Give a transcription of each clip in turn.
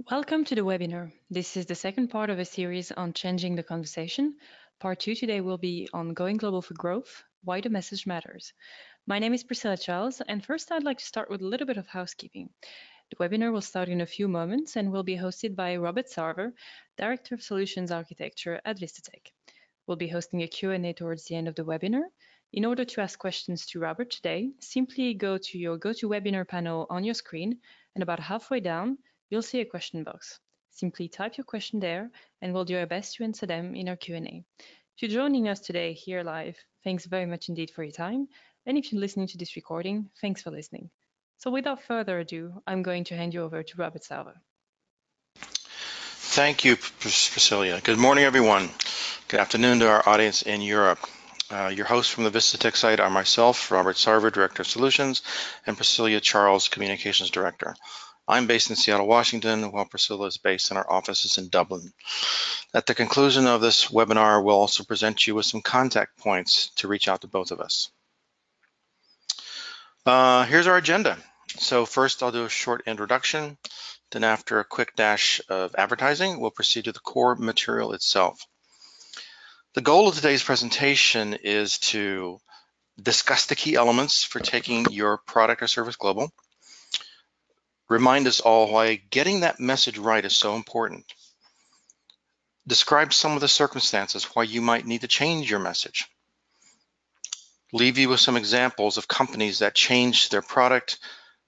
Welcome to the webinar. This is the second part of a series on changing the conversation. Part 2 today will be on going global for growth, why the message matters. My name is Priscilla Charles, and first I'd like to start with a little bit of housekeeping. The webinar will start in a few moments and will be hosted by Robert Sarver, Director of Solutions Architecture at Vistatec. We'll be hosting a Q&A towards the end of the webinar. In order to ask questions to Robert today, simply go to your GoToWebinar panel on your screen, and about halfway down, you'll see a question box. Simply type your question there, and we'll do our best to answer them in our Q&A. If you're joining us today here live, thanks very much indeed for your time. And if you're listening to this recording, thanks for listening. So without further ado, I'm going to hand you over to Robert Salva. Thank you, Priscilla. Good morning, everyone. Good afternoon to our audience in Europe. Your hosts from the Vistatec site are myself, Robert Sarver, Director of Solutions, and Priscilla Charles, Communications Director. I'm based in Seattle, Washington, while Priscilla is based in our offices in Dublin. At the conclusion of this webinar, we'll also present you with some contact points to reach out to both of us. Here's our agenda. So first, I'll do a short introduction. Then after a quick dash of advertising, we'll proceed to the core material itself. The goal of today's presentation is to discuss the key elements for taking your product or service global, remind us all why getting that message right is so important, describe some of the circumstances why you might need to change your message, leave you with some examples of companies that changed their product,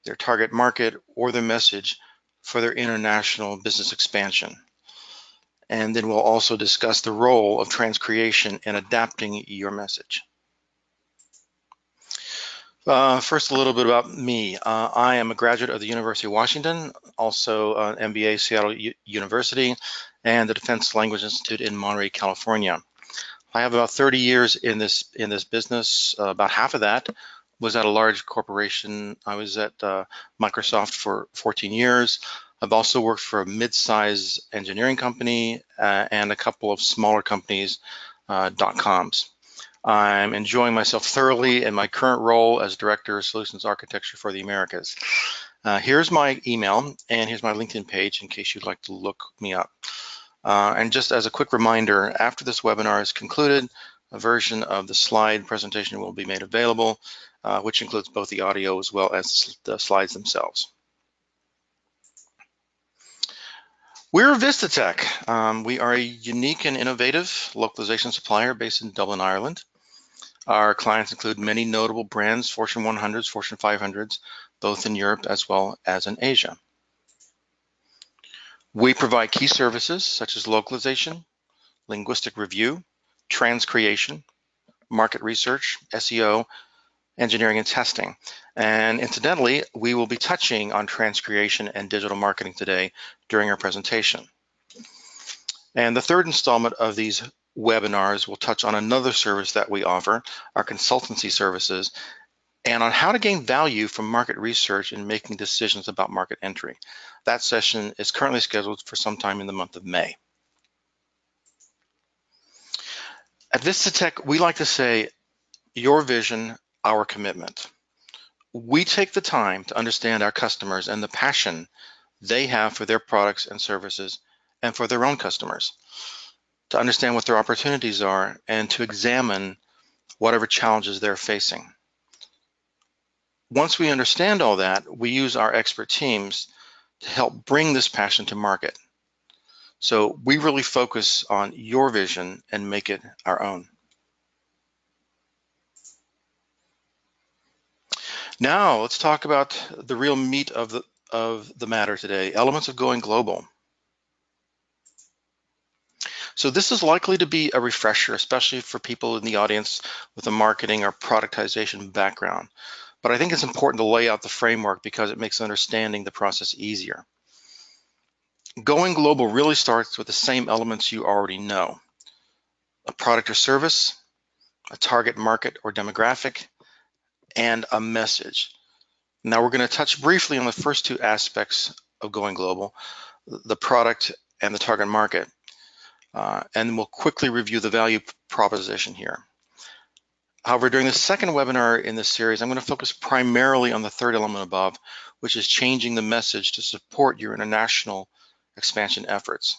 their target market, or their message for their international business expansion. And then we'll also discuss the role of transcreation in adapting your message. First, a little bit about me. I am a graduate of the University of Washington, also an MBA Seattle University, and the Defense Language Institute in Monterey, California. I have about 30 years in this business. About half of that was at a large corporation. I was at Microsoft for 14 years. I've also worked for a mid-size engineering company and a couple of smaller companies, .coms. I'm enjoying myself thoroughly in my current role as Director of Solutions Architecture for the Americas. Here's my email and here's my LinkedIn page in case you'd like to look me up. And just as a quick reminder, after this webinar is concluded, a version of the slide presentation will be made available, which includes both the audio as well as the slides themselves. We're Vistatec. We are a unique and innovative localization supplier based in Dublin, Ireland. Our clients include many notable brands, Fortune 100s, Fortune 500s, both in Europe as well as in Asia. We provide key services such as localization, linguistic review, transcreation, market research, SEO, engineering and testing. And incidentally, we will be touching on transcreation and digital marketing today during our presentation. And the third installment of these webinars will touch on another service that we offer, our consultancy services, and on how to gain value from market research in making decisions about market entry. That session is currently scheduled for sometime in the month of May. At Vistatec, we like to say, your vision, our commitment. We take the time to understand our customers and the passion they have for their products and services and for their own customers, to understand what their opportunities are and to examine whatever challenges they're facing. Once we understand all that, we use our expert teams to help bring this passion to market. So we really focus on your vision and make it our own. Now let's talk about the real meat of the matter today, elements of going global. So this is likely to be a refresher, especially for people in the audience with a marketing or productization background. But I think it's important to lay out the framework because it makes understanding the process easier. Going global really starts with the same elements you already know: a product or service, a target market or demographic, and a message. Now we're going to touch briefly on the first two aspects of going global, the product and the target market. And we'll quickly review the value proposition here. However, during the second webinar in this series, I'm going to focus primarily on the third element above, which is changing the message to support your international expansion efforts.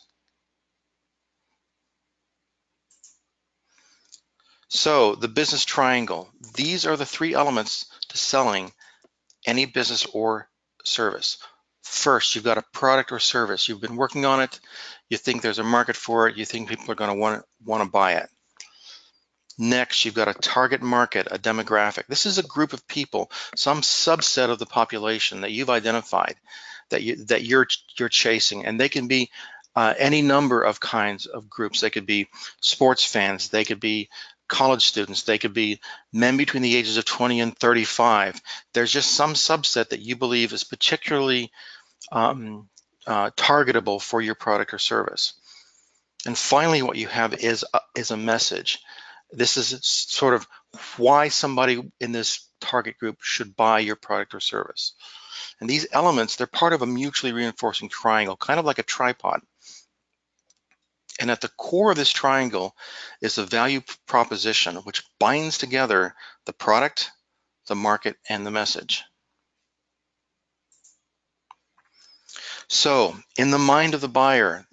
So the business triangle, these are the three elements to selling any business or service. First, you've got a product or service. You've been working on it. You think there's a market for it. You think people are going to want to buy it. Next, you've got a target market, a demographic. This is a group of people, some subset of the population that you've identified, that you're chasing, and they can be any number of kinds of groups. They could be sports fans. They could be college students. They could be men between the ages of 20 and 35. There's just some subset that you believe is particularly targetable for your product or service. And finally, what you have is a message. This is sort of why somebody in this target group should buy your product or service. And these elements, they're part of a mutually reinforcing triangle, kind of like a tripod. And at the core of this triangle is the value proposition, which binds together the product, the market, and the message. So in the mind of the buyer,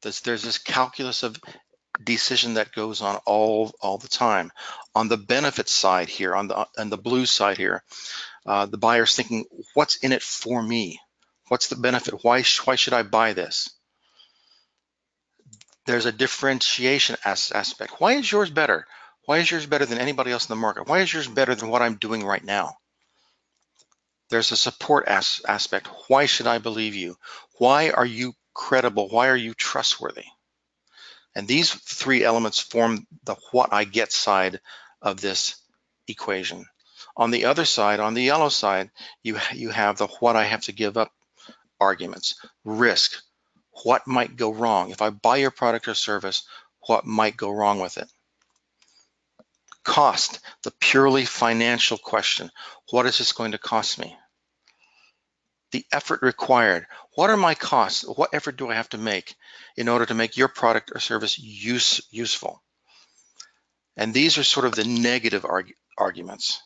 there's this calculus of decision that goes on all the time. On the benefit side here, on the blue side here, the buyer's thinking, what's in it for me? What's the benefit? Why should I buy this? There's a differentiation aspect. Why is yours better? Why is yours better than anybody else in the market? Why is yours better than what I'm doing right now? There's a support aspect. Why should I believe you? Why are you credible? Why are you trustworthy? And these three elements form the what I get side of this equation. On the other side, on the yellow side, you have the what I have to give up arguments. Risk, what might go wrong? If I buy your product or service, what might go wrong with it? Cost, the purely financial question. What is this going to cost me? The effort required. What are my costs? What effort do I have to make in order to make your product or service useful? And these are sort of the negative arguments.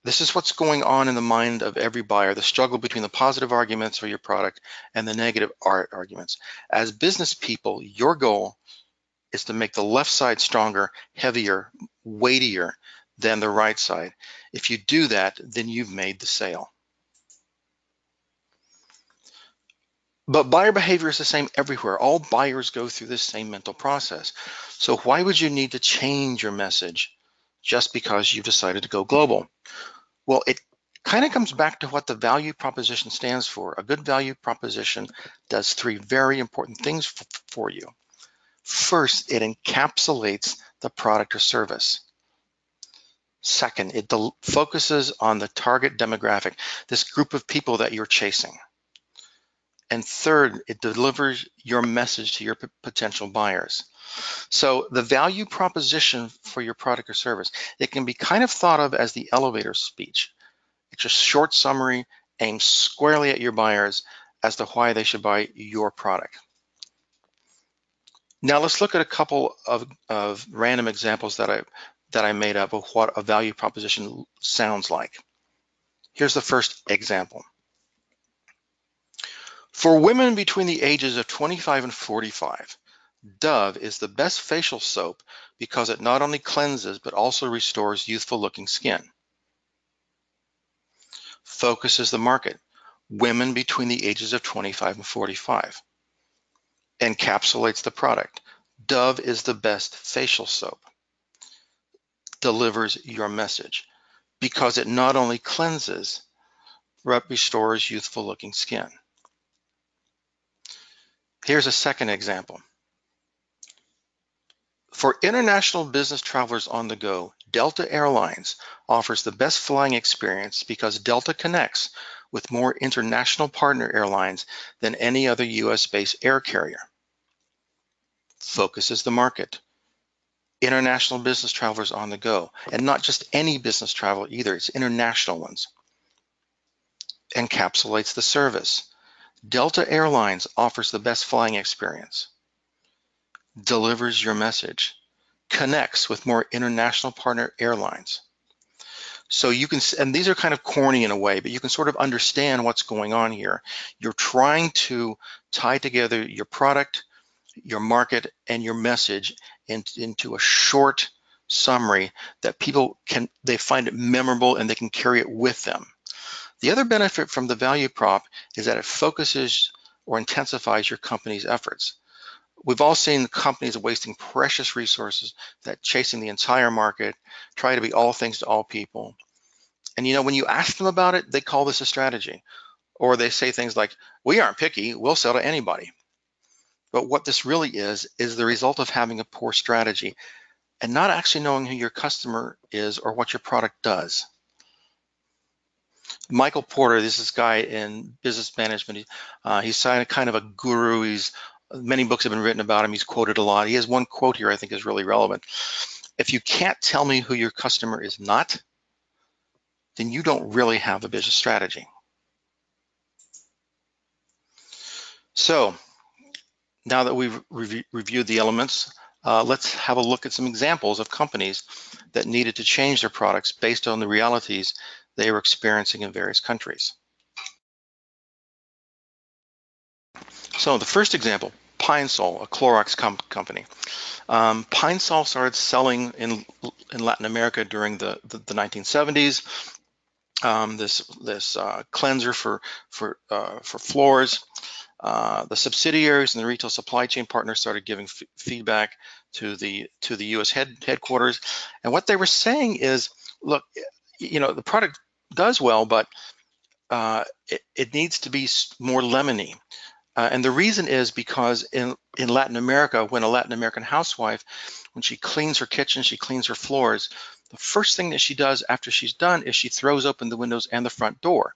This is what's going on in the mind of every buyer, the struggle between the positive arguments for your product and the negative arguments. As business people, your goal is to make the left side stronger, heavier, weightier than the right side. If you do that, then you've made the sale. But buyer behavior is the same everywhere. All buyers go through this same mental process. So why would you need to change your message just because you've decided to go global? Well, it kind of comes back to what the value proposition stands for. A good value proposition does three very important things for you. First, it encapsulates the product or service. Second, it focuses on the target demographic, this group of people that you're chasing. And third, it delivers your message to your potential buyers. So the value proposition for your product or service, it can be kind of thought of as the elevator speech. It's a short summary aimed squarely at your buyers as to why they should buy your product. Now let's look at a couple of random examples that I made up of what a value proposition sounds like. Here's the first example. For women between the ages of 25 and 45, Dove is the best facial soap because it not only cleanses but also restores youthful looking skin. Focuses the market, women between the ages of 25 and 45. Encapsulates the product, Dove is the best facial soap. Delivers your message because it not only cleanses but restores youthful looking skin. Here's a second example. For international business travelers on the go, Delta Airlines offers the best flying experience because Delta connects with more international partner airlines than any other US-based air carrier. Focuses the market. International business travelers on the go, and not just any business travel either, it's international ones. Encapsulates the service. Delta Airlines offers the best flying experience. Delivers your message. Connects with more international partner airlines. So you can, and these are kind of corny in a way, but you can sort of understand what's going on here. You're trying to tie together your product, your market, and your message into a short summary that people can, they find it memorable and they can carry it with them. The other benefit from the value prop is that it focuses or intensifies your company's efforts. We've all seen companies wasting precious resources that chasing the entire market, try to be all things to all people. And you know, when you ask them about it, they call this a strategy. Or they say things like, we aren't picky, we'll sell to anybody. But what this really is the result of having a poor strategy and not actually knowing who your customer is or what your product does. Michael Porter, this guy in business management. He's kind of a guru. Many books have been written about him. He's quoted a lot. He has one quote here I think is really relevant. If you can't tell me who your customer is not, then you don't really have a business strategy. So now that we've reviewed the elements, let's have a look at some examples of companies that needed to change their products based on the realities they were experiencing in various countries. So the first example, Pine Sol, a Clorox company. Pine Sol started selling in Latin America during the 1970s. This cleanser for floors. The subsidiaries and the retail supply chain partners started giving feedback to the U.S. headquarters, and what they were saying is, look, you know, the product does well, but it needs to be more lemony. And the reason is because in Latin America, when a Latin American housewife, when she cleans her kitchen, she cleans her floors, the first thing that she does after she's done is she throws open the windows and the front door.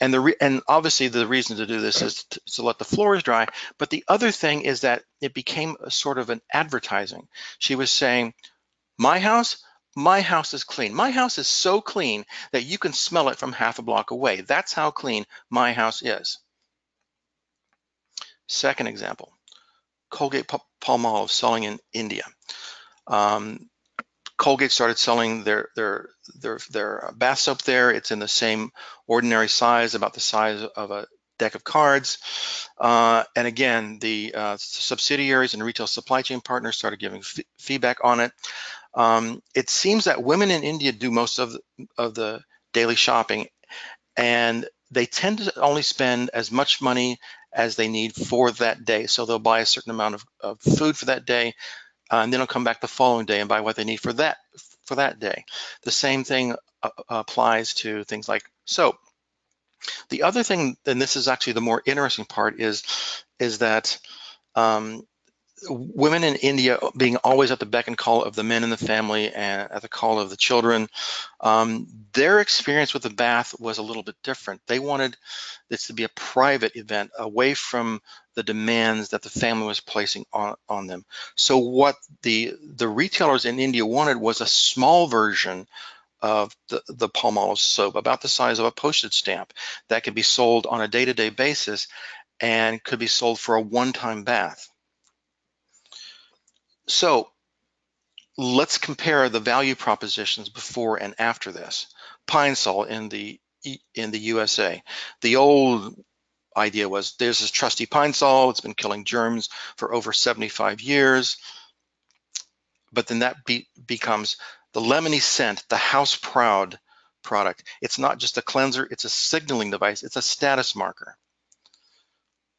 And obviously the reason to do this is to let the floors dry. But the other thing is that it became a sort of an advertising. She was saying, my house is clean. My house is so clean that you can smell it from half a block away. That's how clean my house is. Second example, Colgate-Palmolive selling in India. Colgate started selling their bath soap there. It's in the same ordinary size, about the size of a deck of cards. And again, the subsidiaries and retail supply chain partners started giving feedback on it. It seems that women in India do most of the daily shopping, and they tend to only spend as much money as they need for that day. So they'll buy a certain amount of food for that day, and then they'll come back the following day and buy what they need for that day. The same thing applies to things like soap. The other thing, and this is actually the more interesting part, is that women in India being always at the beck and call of the men in the family and at the call of the children, their experience with the bath was a little bit different. They wanted this to be a private event away from the demands that the family was placing on them. So what the retailers in India wanted was a small version of the Palmolive soap, about the size of a postage stamp, that could be sold on a day-to-day basis and could be sold for a one-time bath. So let's compare the value propositions before and after this. Pine Sol in the USA. The old idea was there's this trusty Pine Sol, it's been killing germs for over 75 years. But then that becomes the lemony scent, the house proud product. It's not just a cleanser, it's a signaling device, it's a status marker.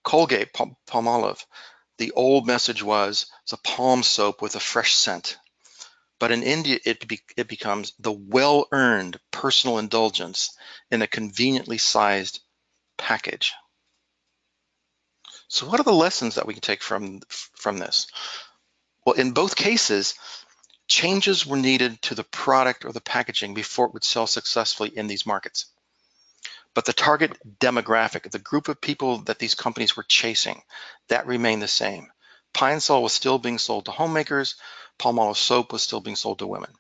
Colgate Palmolive. The old message was it's a palm soap with a fresh scent. But in India, it becomes the well-earned personal indulgence in a conveniently sized package. So what are the lessons that we can take from this? Well, in both cases, changes were needed to the product or the packaging before it would sell successfully in these markets. But the target demographic, the group of people that these companies were chasing, that remained the same. Pine Sol was still being sold to homemakers. Palmolive soap was still being sold to women.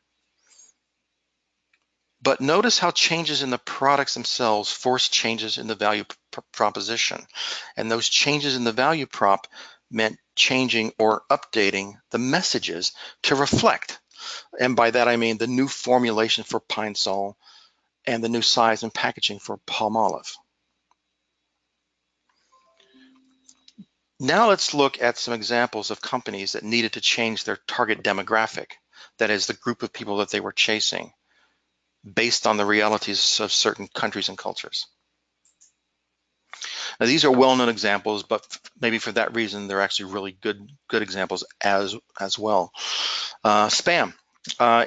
But notice how changes in the products themselves force changes in the value proposition. And those changes in the value prop meant changing or updating the messages to reflect And by that I mean the new formulation for Pine Sol and the new size and packaging for Palmolive. Now let's look at some examples of companies that needed to change their target demographic, that is the group of people that they were chasing, based on the realities of certain countries and cultures. Now these are well-known examples, but maybe for that reason they're actually really good examples as well. Spam.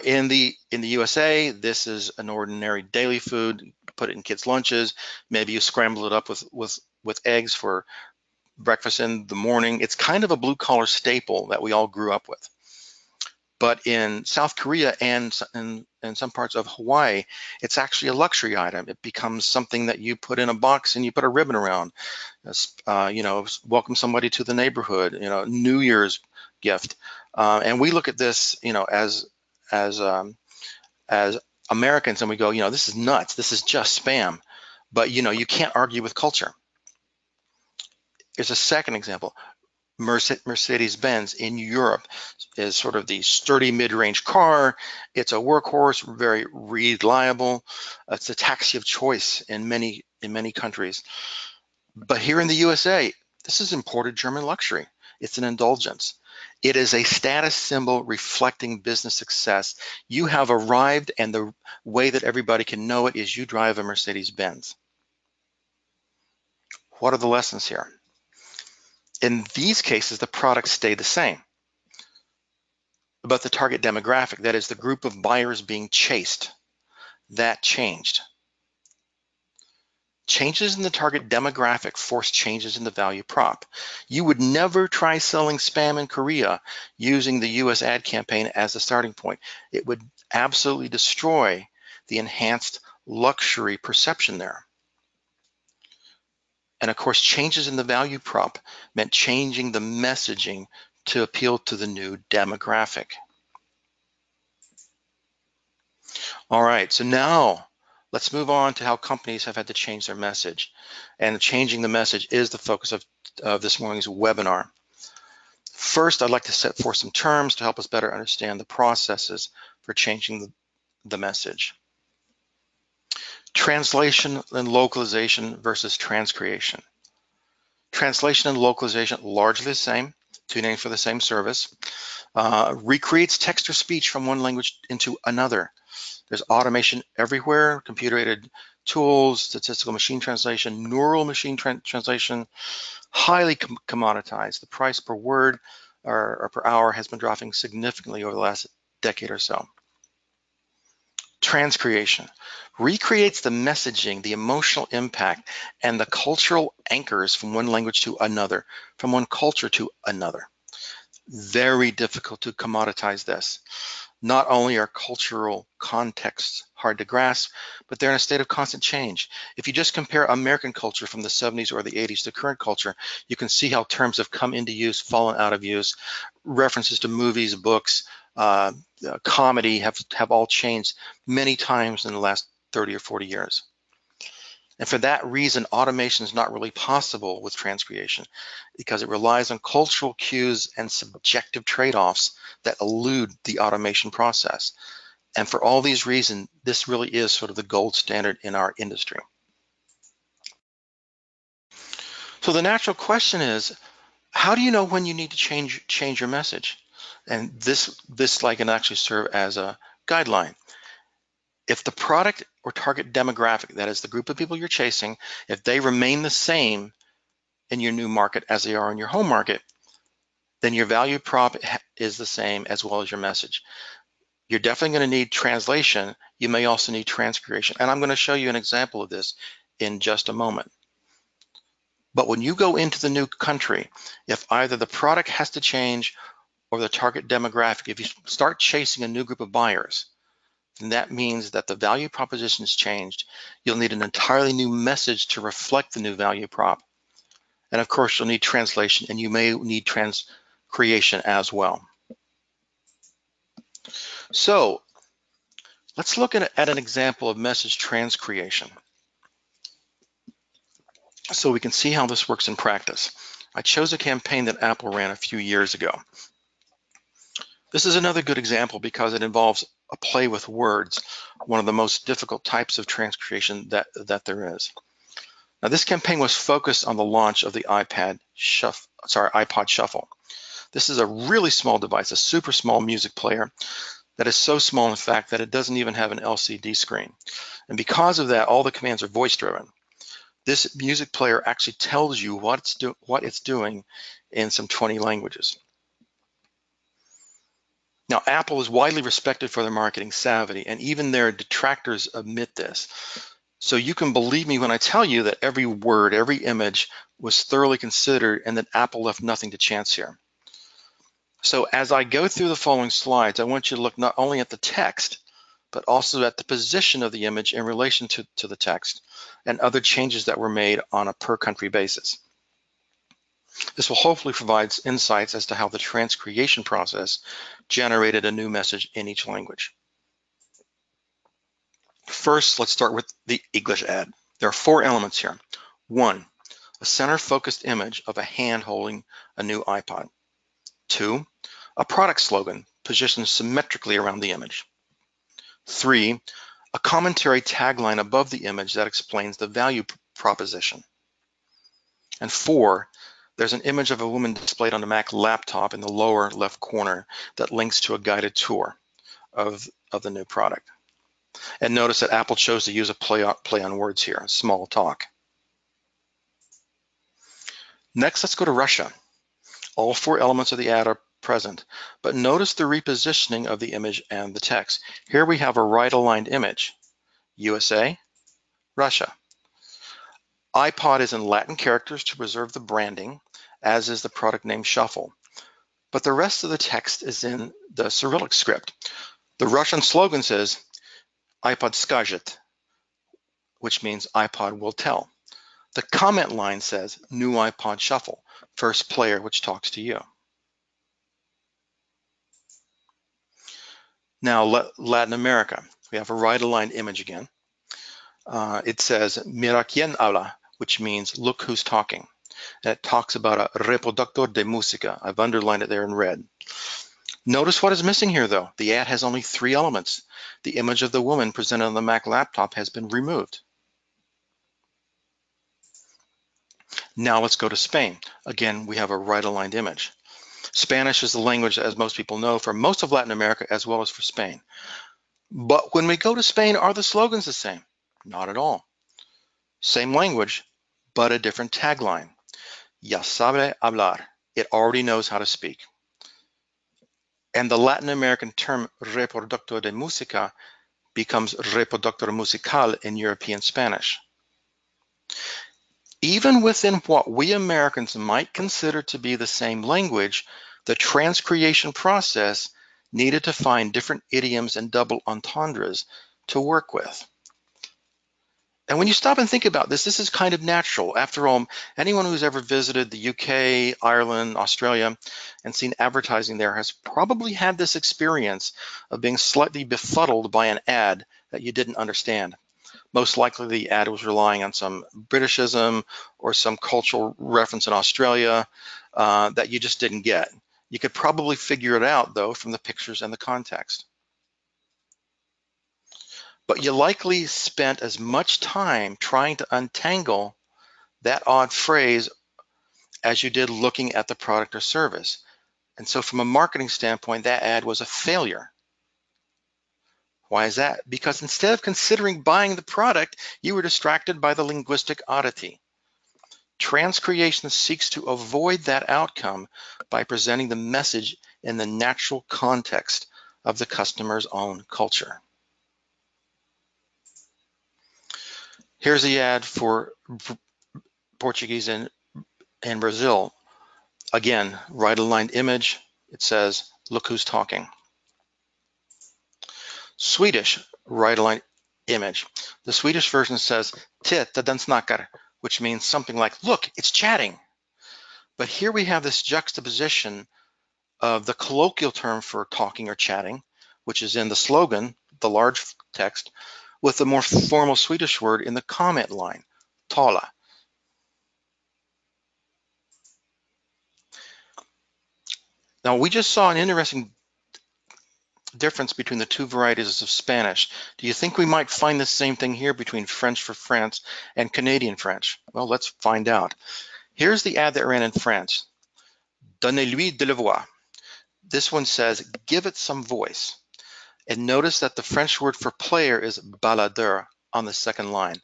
In the USA, this is an ordinary daily food. Put it in kids' lunches. Maybe you scramble it up with eggs for breakfast in the morning. It's kind of a blue-collar staple that we all grew up with. But in South Korea and in some parts of Hawaii, it's actually a luxury item. It becomes something that you put in a box and you put a ribbon around. Welcome somebody to the neighborhood. New Year's gift. And we look at this, as Americans, and we go, this is nuts. This is just spam. But you can't argue with culture. Here's a second example. Mercedes-Benz in Europe is sort of the sturdy mid-range car. It's a workhorse, very reliable. It's a taxi of choice in many countries. But here in the USA, this is imported German luxury. It's an indulgence. It is a status symbol reflecting business success. You have arrived, and the way that everybody can know it is you drive a Mercedes-Benz. What are the lessons here? In these cases, the products stay the same, but the target demographic, that is the group of buyers being chased, that changed. Changes in the target demographic force changes in the value prop. You would never try selling spam in Korea using the US ad campaign as a starting point. It would absolutely destroy the enhanced luxury perception there. And of course, changes in the value prop meant changing the messaging to appeal to the new demographic. All right, so now let's move on to how companies have had to change their message. And changing the message is the focus of this morning's webinar. First, I'd like to set forth some terms to help us better understand the processes for changing the message. Translation and localization versus transcreation. Translation and localization, largely the same, two names for the same service. Recreates text or speech from one language into another. There's automation everywhere, computer-aided tools, statistical machine translation, neural machine translation, highly commoditized. The price per word or per hour has been dropping significantly over the last decade or so. Transcreation recreates the messaging, the emotional impact, and the cultural anchors from one language to another, from one culture to another. Very difficult to commoditize this. Not only are cultural contexts hard to grasp, but they're in a state of constant change. If you just compare American culture from the 70s or the 80s to current culture, you can see how terms have come into use, fallen out of use. References to movies, books, comedy have all changed many times in the last 30 or 40 years. And for that reason, automation is not really possible with transcreation because it relies on cultural cues and subjective trade-offs that elude the automation process. And for all these reasons, this really is sort of the gold standard in our industry. So the natural question is, how do you know when you need to change your message? And this can actually serve as a guideline. If the product or target demographic, that is the group of people you're chasing, if they remain the same in your new market as they are in your home market, then your value prop is the same as well as your message. You're definitely going to need translation. You may also need transcreation. And I'm going to show you an example of this in just a moment. But when you go into the new country, if either the product has to change or the target demographic, if you start chasing a new group of buyers, then that means that the value proposition has changed. You'll need an entirely new message to reflect the new value prop. And of course, you'll need translation, and you may need transcreation as well. So let's look at an example of message transcreation so we can see how this works in practice. I chose a campaign that Apple ran a few years ago. This is another good example because it involves a play with words, one of the most difficult types of transcreation that there is. Now, this campaign was focused on the launch of the iPod Shuffle. This is a really small device, a super small music player that is so small, in fact, that it doesn't even have an LCD screen. And because of that, all the commands are voice-driven. This music player actually tells you what it's doing in some 20 languages. Now, Apple is widely respected for their marketing savvy, and even their detractors admit this. So you can believe me when I tell you that every word, every image was thoroughly considered and that Apple left nothing to chance here. So as I go through the following slides, I want you to look not only at the text, but also at the position of the image in relation to the text and other changes that were made on a per country basis. This will hopefully provide insights as to how the transcreation process generated a new message in each language. First, let's start with the English ad. There are 4 elements here. 1, a center-focused image of a hand holding a new iPod. 2, a product slogan positioned symmetrically around the image. 3, a commentary tagline above the image that explains the value proposition. And 4, there's an image of a woman displayed on a Mac laptop in the lower left corner that links to a guided tour of the new product. And notice that Apple chose to use a play on words here, small talk. Next, let's go to Russia. All 4 elements of the ad are present, but notice the repositioning of the image and the text. Here we have a right-aligned image, USA, Russia. iPod is in Latin characters to preserve the branding, as is the product name Shuffle. But the rest of the text is in the Cyrillic script. The Russian slogan says, iPod skazhet, which means iPod will tell. The comment line says, new iPod Shuffle, first player which talks to you. Now, Latin America, we have a right-aligned image again. It says, mira quien habla, which means look who's talking. And it talks about a reproductor de música. I've underlined it there in red. Notice what is missing here, though. The ad has only 3 elements. The image of the woman presented on the Mac laptop has been removed. Now let's go to Spain. Again, we have a right-aligned image. Spanish is the language, as most people know, for most of Latin America as well as for Spain. But when we go to Spain, are the slogans the same? Not at all. Same language, but a different tagline. Ya sabe hablar. It already knows how to speak. And the Latin American term reproductor de música becomes reproductor musical in European Spanish. Even within what we Americans might consider to be the same language, the transcreation process needed to find different idioms and double entendres to work with. And when you stop and think about this, this is kind of natural. After all, anyone who's ever visited the UK, Ireland, Australia, and seen advertising there has probably had this experience of being slightly befuddled by an ad that you didn't understand. Most likely the ad was relying on some Britishism or some cultural reference in Australia that you just didn't get. You could probably figure it out, though, from the pictures and the context. But you likely spent as much time trying to untangle that odd phrase as you did looking at the product or service. And so from a marketing standpoint, that ad was a failure. Why is that? Because instead of considering buying the product, you were distracted by the linguistic oddity. Transcreation seeks to avoid that outcome by presenting the message in the natural context of the customer's own culture. Here's the ad for Portuguese in Brazil. Again, right-aligned image. It says, look who's talking. Swedish, right-aligned image. The Swedish version says, titta den snackar, which means something like, look, it's chatting. But here we have this juxtaposition of the colloquial term for talking or chatting, which is in the slogan, the large text, with the more formal Swedish word in the comment line, tala. Now, we just saw an interesting difference between the two varieties of Spanish. Do you think we might find the same thing here between French for France and Canadian French? Well, let's find out. Here's the ad that ran in France. Donnez-lui de la voix. This one says, give it some voice. And notice that the French word for player is baladeur on the second line.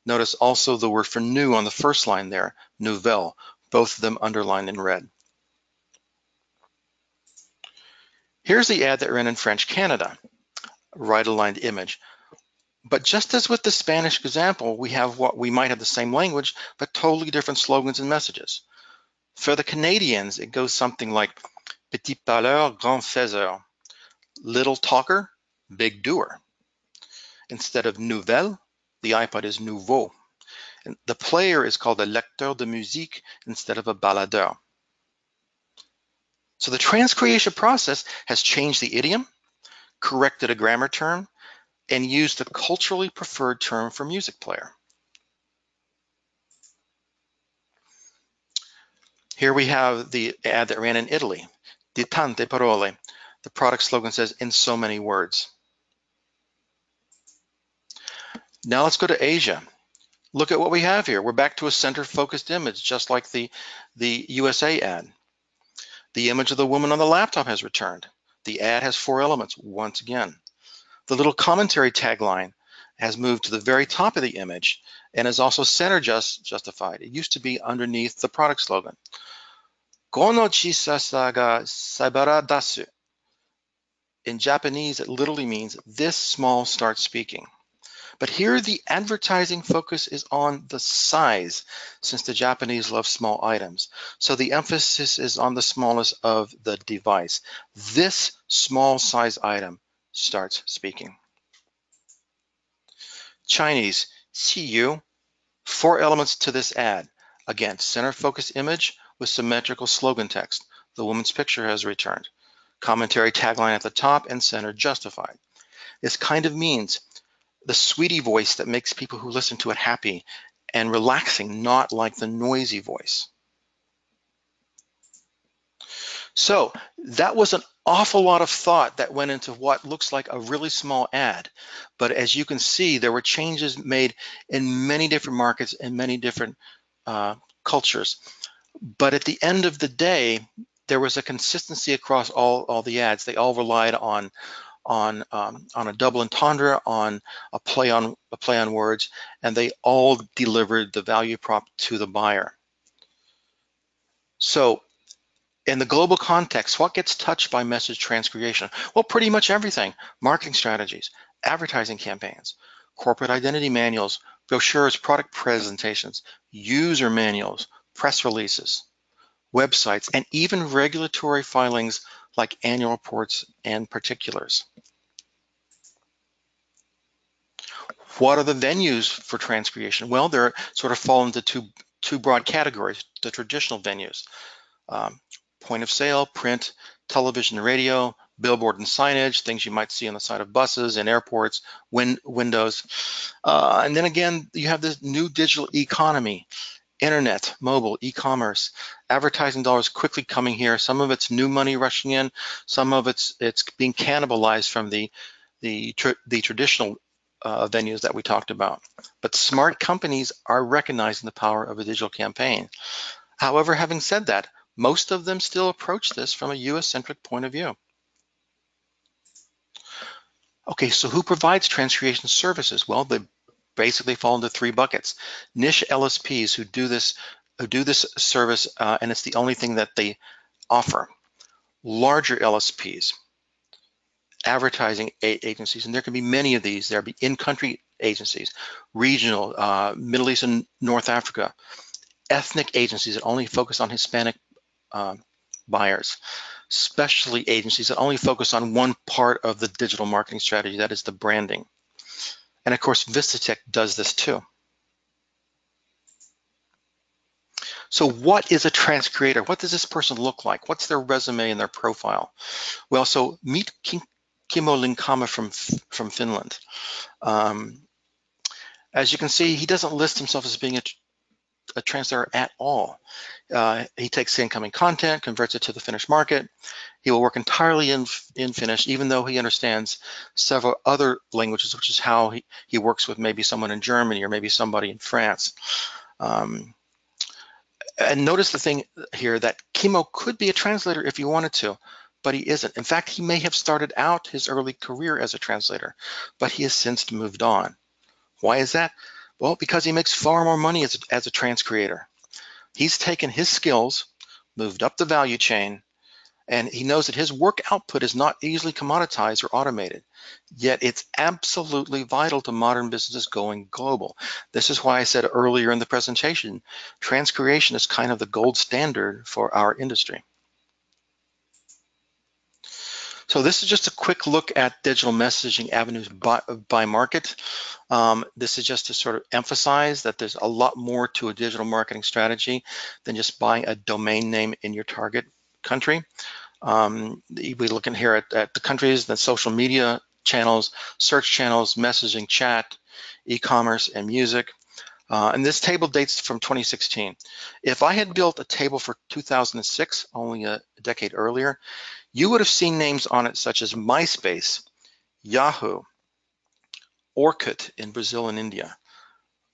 Notice also the word for new on the first line there, nouvelle, both of them underlined in red. Here's the ad that ran in French Canada, right-aligned image. But just as with the Spanish example, we have what we might have the same language, but totally different slogans and messages. For the Canadians, it goes something like petit parleur, grand faiseur, little talker, big doer. Instead of nouvelle, the iPod is nouveau. And the player is called a lecteur de musique instead of a baladeur. So the transcreation process has changed the idiom, corrected a grammar term, and used the culturally preferred term for music player. Here we have the ad that ran in Italy, di tante parole. The product slogan says, in so many words. Now let's go to Asia. Look at what we have here. We're back to a center-focused image, just like the USA ad. The image of the woman on the laptop has returned. The ad has 4 elements once again. The little commentary tagline has moved to the very top of the image and is also center justified. It used to be underneath the product slogan. Kono chisasa ga sabara dasu. In Japanese, it literally means this small starts speaking. But here the advertising focus is on the size, since the Japanese love small items. So the emphasis is on the smallest of the device. This small size item starts speaking. Chinese, CU, 4 elements to this ad. Again, center focus image with symmetrical slogan text. The woman's picture has returned. Commentary tagline at the top and center justified. This kind of means the sweetie voice that makes people who listen to it happy and relaxing, not like the noisy voice. So that was an awful lot of thought that went into what looks like a really small ad. But as you can see, there were changes made in many different markets and many different cultures. But at the end of the day, there was a consistency across all the ads. They all relied on a double entendre, on a play on words, and they all delivered the value prop to the buyer. So in the global context, what gets touched by message transcreation? Well, pretty much everything. Marketing strategies, advertising campaigns, corporate identity manuals, brochures, product presentations, user manuals, press releases, websites, and even regulatory filings like annual reports and particulars. What are the venues for transcreation? Well, they're sort of fall into two broad categories, the traditional venues. Point of sale, print, television, radio, billboard and signage, things you might see on the side of buses and airports, windows. And then again, you have this new digital economy, internet, mobile, e-commerce, advertising dollars quickly coming here. Some of it's new money rushing in, some of it's being cannibalized from the traditional venues that we talked about. But smart companies are recognizing the power of a digital campaign. However, having said that, most of them still approach this from a US-centric point of view. Okay, so who provides transcreation services? Well, they basically fall into 3 buckets. Niche LSPs who do this service, and it's the only thing that they offer. Larger LSPs, advertising agencies, and there can be many of these. There'll be in-country agencies, regional, Middle East and North Africa, ethnic agencies that only focus on Hispanic buyers, specialty agencies that only focus on one part of the digital marketing strategy, that is the branding. And of course, Vistatec does this too. So what is a transcreator? What does this person look like? What's their resume and their profile? Well, so meet Kimmo Linkama from Finland. As you can see, he doesn't list himself as being a translator at all. He takes the incoming content, converts it to the finished market, He will work entirely in Finnish, even though he understands several other languages, which is how he works with maybe someone in Germany or maybe somebody in France. And notice the thing here that Kimmo could be a translator if he wanted to, but he isn't. In fact, he may have started out his early career as a translator, but he has since moved on. Why is that? Well, because he makes far more money as a trans creator. He's taken his skills, moved up the value chain, and he knows that his work output is not easily commoditized or automated. Yet it's absolutely vital to modern businesses going global. This is why I said earlier in the presentation, transcreation is kind of the gold standard for our industry. So this is just a quick look at digital messaging avenues by market. This is just to sort of emphasize that there's a lot more to a digital marketing strategy than just buying a domain name in your target country. We're looking here at the countries, the social media channels, search channels, messaging, chat, e-commerce, and music. And this table dates from 2016. If I had built a table for 2006, only a decade earlier, you would have seen names on it such as MySpace, Yahoo, Orkut in Brazil and India,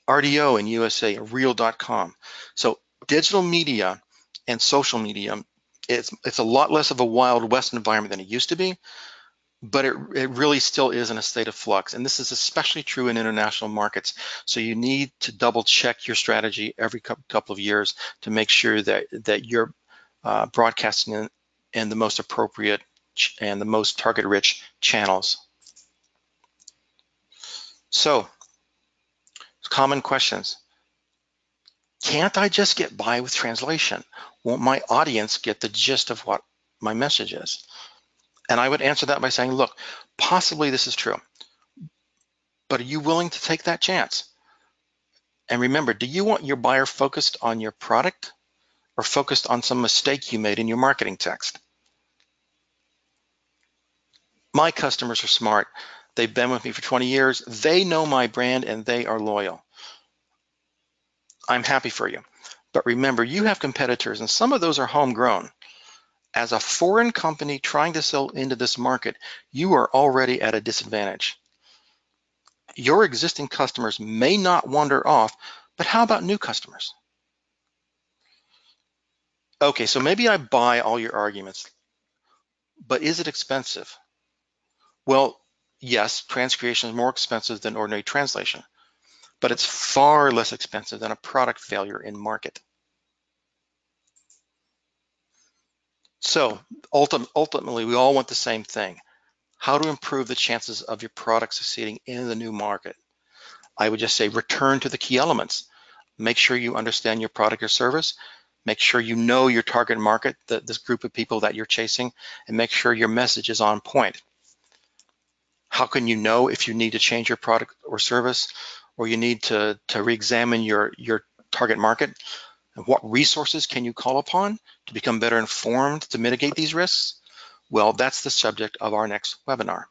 RDO in USA, Real.com. So digital media and social media, it's a lot less of a Wild West environment than it used to be, but it really still is in a state of flux. And this is especially true in international markets. So you need to double check your strategy every couple of years to make sure that you're broadcasting in the most appropriate and the most target-rich channels. So, common questions. Can't I just get by with translation? Won't my audience get the gist of what my message is? And I would answer that by saying, look, possibly this is true, but are you willing to take that chance? And remember, do you want your buyer focused on your product or focused on some mistake you made in your marketing text? My customers are smart. They've been with me for 20 years. They know my brand and they are loyal. I'm happy for you. But remember, you have competitors and some of those are homegrown. As a foreign company trying to sell into this market, you are already at a disadvantage. Your existing customers may not wander off, but how about new customers? Okay, so maybe I buy all your arguments, but is it expensive? Well, yes, transcreation is more expensive than ordinary translation, but it's far less expensive than a product failure in market. So ultimately, we all want the same thing: how to improve the chances of your product succeeding in the new market. I would just say return to the key elements. Make sure you understand your product or service. Make sure you know your target market, this group of people that you're chasing, and make sure your message is on point. How can you know if you need to change your product or service, or you need to re-examine your target market? And what resources can you call upon to become better informed to mitigate these risks? Well, that's the subject of our next webinar.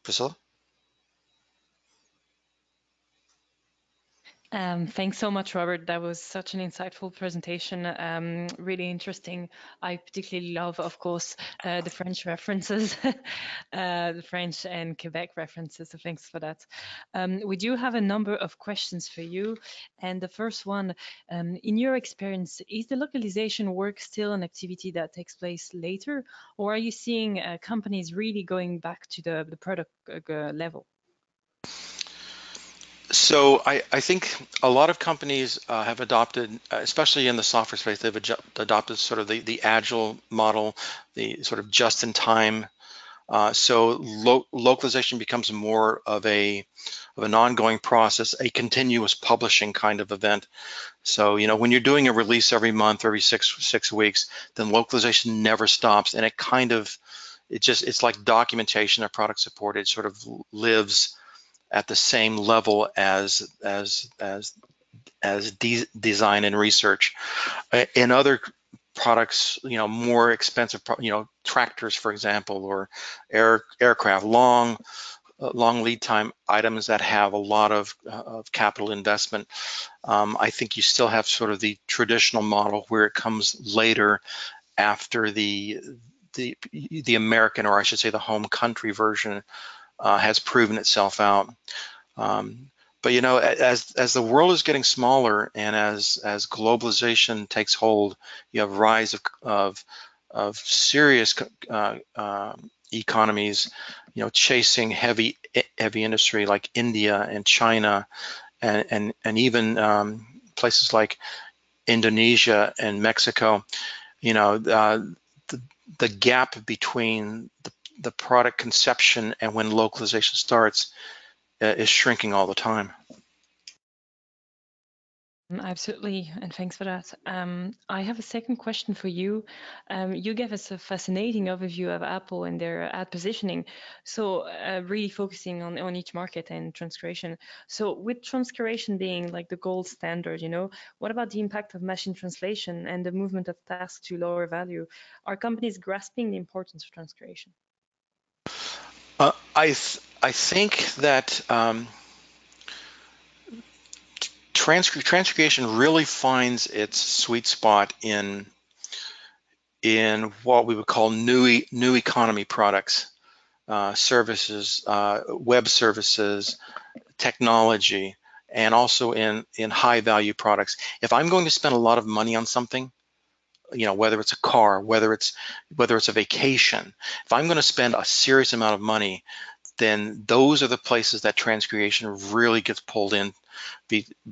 Priscilla? Thanks so much, Robert. That was such an insightful presentation. Really interesting. I particularly love, of course, the French references, the French and Quebec references. So thanks for that. We do have a number of questions for you. And the first one, in your experience, is the localization work still an activity that takes place later? Or are you seeing companies really going back to the product level? So I think a lot of companies have adopted, especially in the software space, they've adopted sort of the agile model, the sort of just-in-time. So localization becomes more of an ongoing process, a continuous publishing kind of event. So when you're doing a release every month, every six weeks, then localization never stops, and it's like documentation of product support. It sort of lives at the same level as design and research. In other products, more expensive, tractors, for example, or aircraft, long long lead time items that have a lot of capital investment. I think you still have sort of the traditional model where it comes later after the American, or I should say the home country version has proven itself out. But you know, as the world is getting smaller and as globalization takes hold, you have rise of serious economies, you know, chasing heavy industry like India and China and even places like Indonesia and Mexico. You know, the gap between the product conception and when localization starts is shrinking all the time. Absolutely, and thanks for that. I have a second question for you. You gave us a fascinating overview of Apple and their ad positioning. So, really focusing on each market and transcreation. So, with transcreation being like the gold standard, you know, what about the impact of machine translation and the movement of tasks to lower value? Are companies grasping the importance of transcreation? I think that transcreation really finds its sweet spot in what we would call new economy products, services, web services, technology, and also in high value products. If I'm going to spend a lot of money on something, you know, whether it's a car, whether it's a vacation, if I'm going to spend a serious amount of money, then those are the places that transcreation really gets pulled in,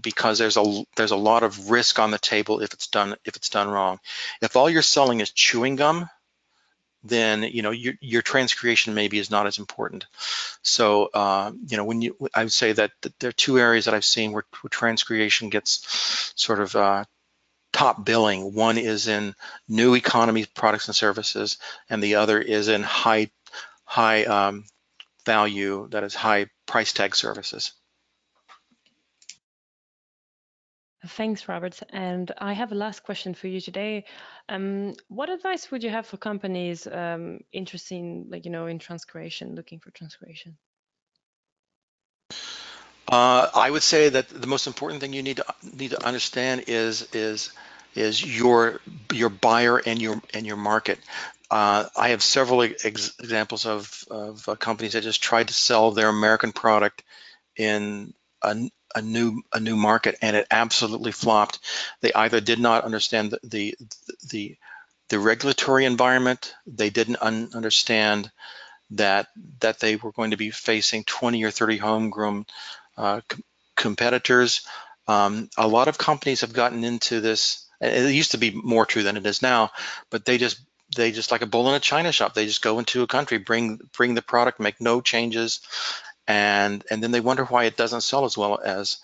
because there's a lot of risk on the table if it's done wrong. If all you're selling is chewing gum, then you know your transcreation maybe is not as important. So you know, I would say that there are two areas that I've seen where transcreation gets sort of top billing. One is in new economy products and services, and the other is in high value, that is high price tag services. Thanks, Robert. And I have a last question for you today. What advice would you have for companies interested in, like, you know, in transcreation, looking for transcreation? I would say that the most important thing you need to understand is your buyer and your market. I have several examples of companies that just tried to sell their American product in a new market, and it absolutely flopped. They either did not understand the regulatory environment, they didn't understand that they were going to be facing 20 or 30 homegrown competitors. A lot of companies have gotten into this. It used to be more true than it is now, but they just like a bull in a china shop. They just go into a country, bring the product, make no changes, and then they wonder why it doesn't sell as well as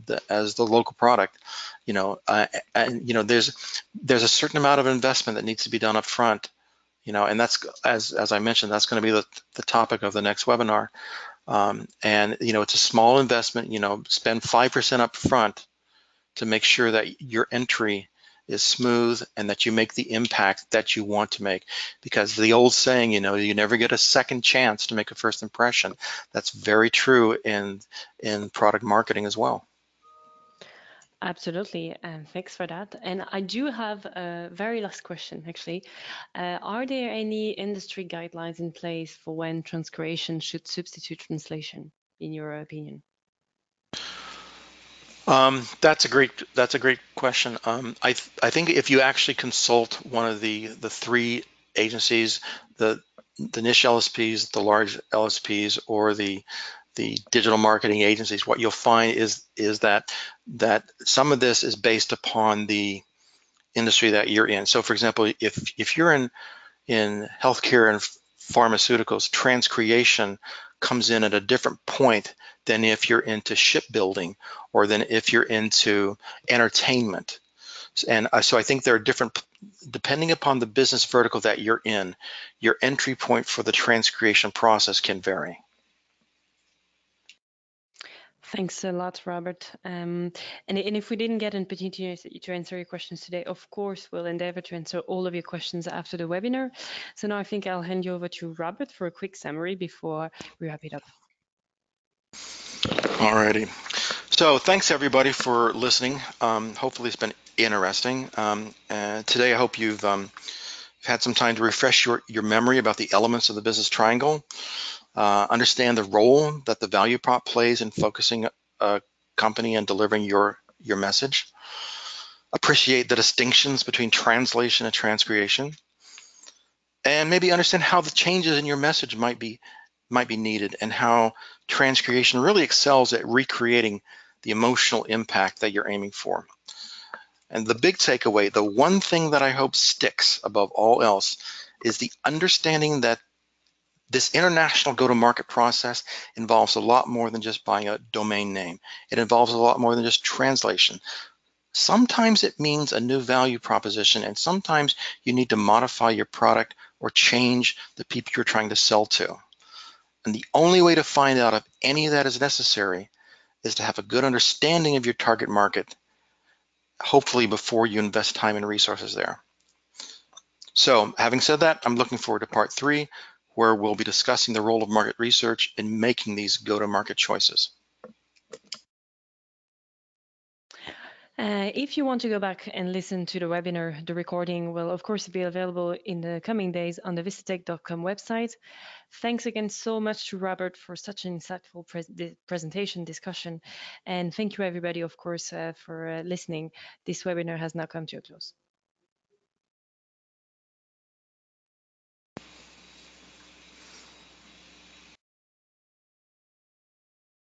the local product. You know, and you know, there's a certain amount of investment that needs to be done up front. You know, and that's, as I mentioned, that's going to be the topic of the next webinar. And you know, it's a small investment. You know, spend 5% up front to make sure that your entry is smooth and that you make the impact that you want to make. Because the old saying, you know, you never get a second chance to make a first impression. That's very true in product marketing as well. Absolutely, and thanks for that. And I do have a very last question, actually. Are there any industry guidelines in place for when transcreation should substitute translation, in your opinion? That's a great question. I think if you actually consult one of the three agencies, the niche LSPs, the large LSPs, or the digital marketing agencies, what you'll find is that some of this is based upon the industry that you're in. So, for example, if you're in healthcare and pharmaceuticals, transcreation comes in at a different point than if you're into shipbuilding or than if you're into entertainment. And so I think there are different, depending upon the business vertical that you're in, your entry point for the transcreation process can vary. Thanks a lot, Robert. And if we didn't get an opportunity to answer your questions today, of course, we'll endeavor to answer all of your questions after the webinar. So now I think I'll hand you over to Robert for a quick summary before we wrap it up. Alrighty. So thanks everybody for listening. Hopefully it's been interesting. Today I hope you've had some time to refresh your memory about the elements of the business triangle, understand the role that the value prop plays in focusing a company and delivering your message, appreciate the distinctions between translation and transcreation, and maybe understand how the changes in your message might be needed, and how transcreation really excels at recreating the emotional impact that you're aiming for. And the big takeaway, the one thing that I hope sticks above all else, is the understanding that this international go-to-market process involves a lot more than just buying a domain name. It involves a lot more than just translation. Sometimes it means a new value proposition, and sometimes you need to modify your product or change the people you're trying to sell to. And the only way to find out if any of that is necessary is to have a good understanding of your target market, hopefully before you invest time and resources there. So having said that, I'm looking forward to part 3, where we'll be discussing the role of market research in making these go-to-market choices. If you want to go back and listen to the webinar, the recording will of course be available in the coming days on the Vistatec.com website. Thanks again so much to Robert for such an insightful presentation discussion. And thank you everybody, of course, for listening. This webinar has now come to a close.